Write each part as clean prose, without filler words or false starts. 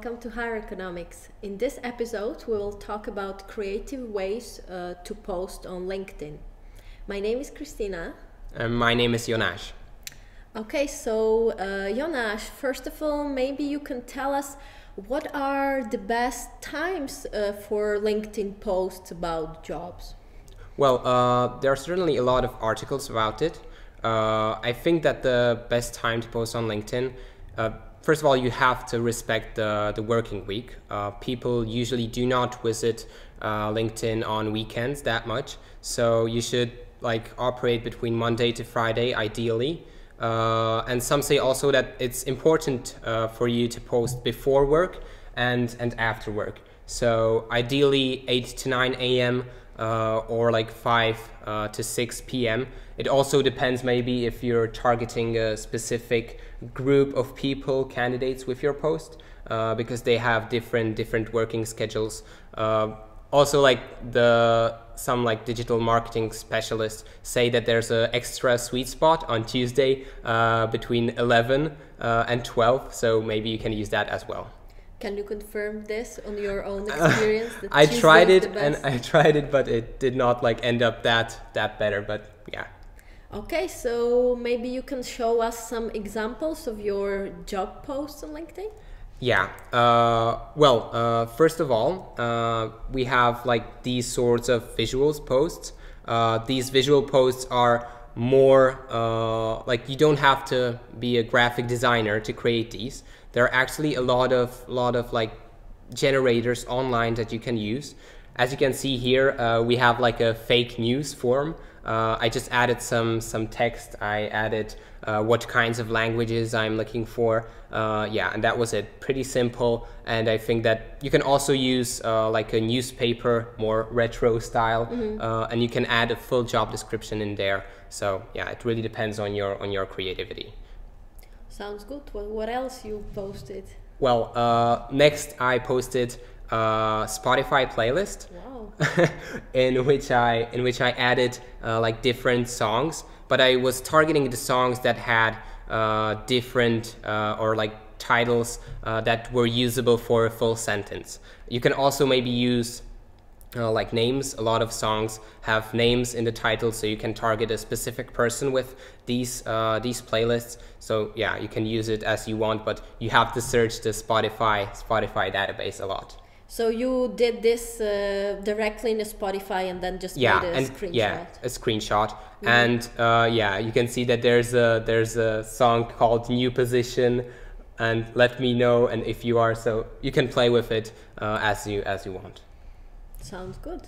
welcome to HIRECONOMICS. In this episode, we will talk about creative ways to post on LinkedIn. My name is Christina. And my name is Jonas. Okay, so Jonas, first of all, maybe you can tell us what are the best times for LinkedIn posts about jobs? Well, there are certainly a lot of articles about it. I think that the best time to post on LinkedIn, first of all, you have to respect the working week. People usually do not visit LinkedIn on weekends that much, so you should operate between Monday to Friday ideally. And some say also that it's important for you to post before work and after work. So ideally 8 to 9 a.m. Or 5 to 6 p.m. It also depends maybe if you're targeting a specific group of people, candidates with your post, because they have different working schedules. Also, some digital marketing specialists say that there's an extra sweet spot on Tuesday between 11 and 12, so maybe you can use that as well. Can you confirm this on your own experience? I tried it, but it did not end up that better. But yeah. Okay, so maybe you can show us some examples of your job posts on LinkedIn. Yeah. First of all, we have these sorts of visuals posts. These visual posts are more you don't have to be a graphic designer to create these. There are actually a lot of generators online that you can use. As you can see here, we have a fake news form. I just added some text. I added what kinds of languages I'm looking for. Yeah, and that was it. Pretty simple. And I think that you can also use a newspaper, more retro style, and you can add a full job description in there. So yeah, it really depends on your creativity. Sounds good. Well, what else you posted? Well, next I posted Spotify playlist. Wow. in which I added different songs, but I was targeting the songs that had different or titles that were usable for a full sentence. You can also maybe use names. A lot of songs have names in the title, so you can target a specific person with these playlists. So yeah, you can use it as you want, but you have to search the Spotify database a lot. So you did this directly in the Spotify and then just made a screenshot? Yeah, a screenshot. And yeah, you can see that there's a song called New Position and Let Me Know, and if you are, so you can play with it as you want. Sounds good.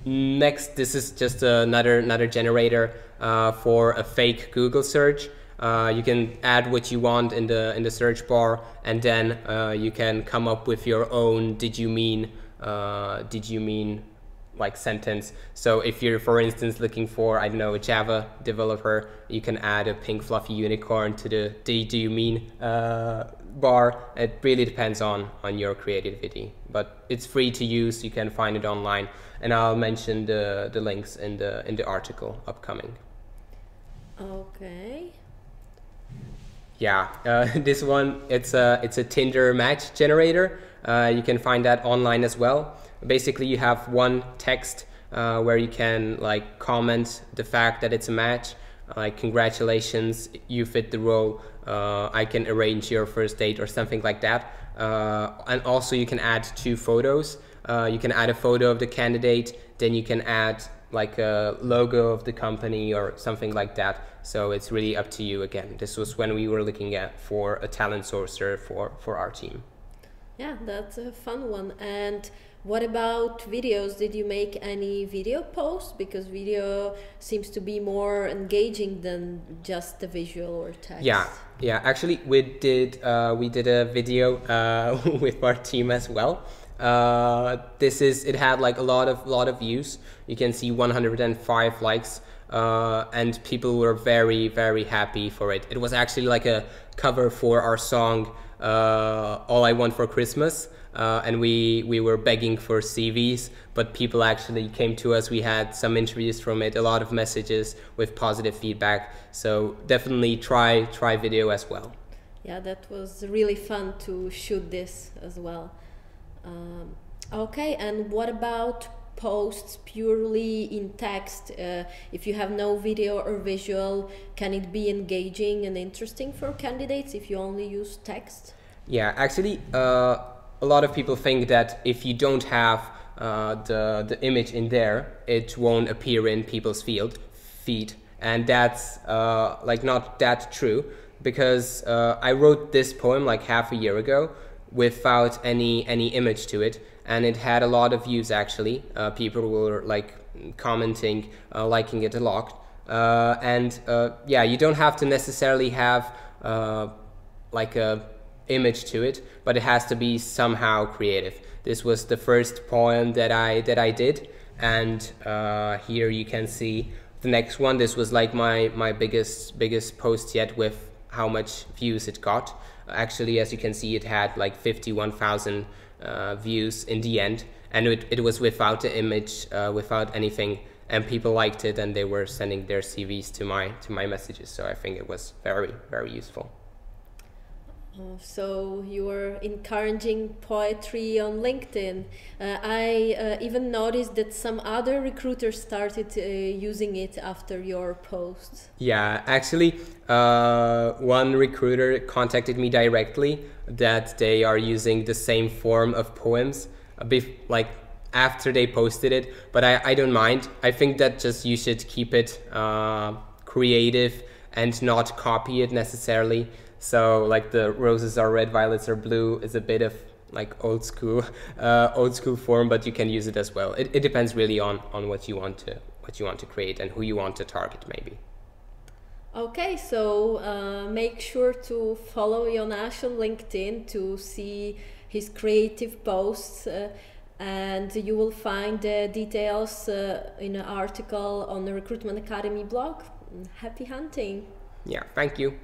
Next, this is just another generator for a fake Google search. You can add what you want in the search bar, and then you can come up with your own did you mean sentence. So if you're, for instance, looking for, I don't know, a Java developer, you can add a pink fluffy unicorn to the do you mean bar. It really depends on your creativity, but it's free to use. You can find it online, and I'll mention the links in the article upcoming. Okay. Yeah, this one, it's a Tinder match generator. You can find that online as well. Basically, you have one text where you can comment the fact that it's a match, congratulations, you fit the role, I can arrange your first date or something like that. And also you can add 2 photos. You can add a photo of the candidate, then you can add a logo of the company or something like that. So it's really up to you again. This was when we were looking for a talent sourcer for our team. Yeah, that's a fun one. And what about videos? Did you make any video posts? Because video seems to be more engaging than just the visual or text. Yeah. Actually, we did a video with our team as well. It had a lot of views. You can see 105 likes, and people were very happy for it. It was actually a cover for our song All I Want for Christmas, and we were begging for CVs, but people actually came to us. We had some interviews from it, a lot of messages with positive feedback. So definitely try video as well. Yeah, that was really fun to shoot this as well. Okay, and what about posts purely in text? If you have no video or visual, can it be engaging and interesting for candidates if you only use text? Yeah, actually, a lot of people think that if you don't have the image in there, it won't appear in people's feed, and that's like not that true, because I wrote this poem like half a year ago without any image to it, and it had a lot of views actually. People were like commenting, liking it a lot, and yeah, you don't have to necessarily have like a image to it, but it has to be somehow creative. This was the first poem that I did, and here you can see the next one. This was like my biggest post yet, with how much views it got. Actually, as you can see, it had like 51,000 views in the end, and it was without the image, without anything, and people liked it, and they were sending their CVs to my messages. So I think it was very useful. So you were encouraging poetry on LinkedIn. I even noticed that some other recruiters started using it after your post. Yeah, actually, one recruiter contacted me directly that they are using the same form of poems, like after they posted it. But I don't mind. I think that just you should keep it creative and not copy it necessarily. So like the roses are red, violets are blue is a bit of like old school form, but you can use it as well. It depends really on what you want to create and who you want to target maybe. Okay, so make sure to follow Jonas on LinkedIn to see his creative posts, and you will find the details in an article on the Recruitment Academy blog. Happy hunting! Yeah, thank you.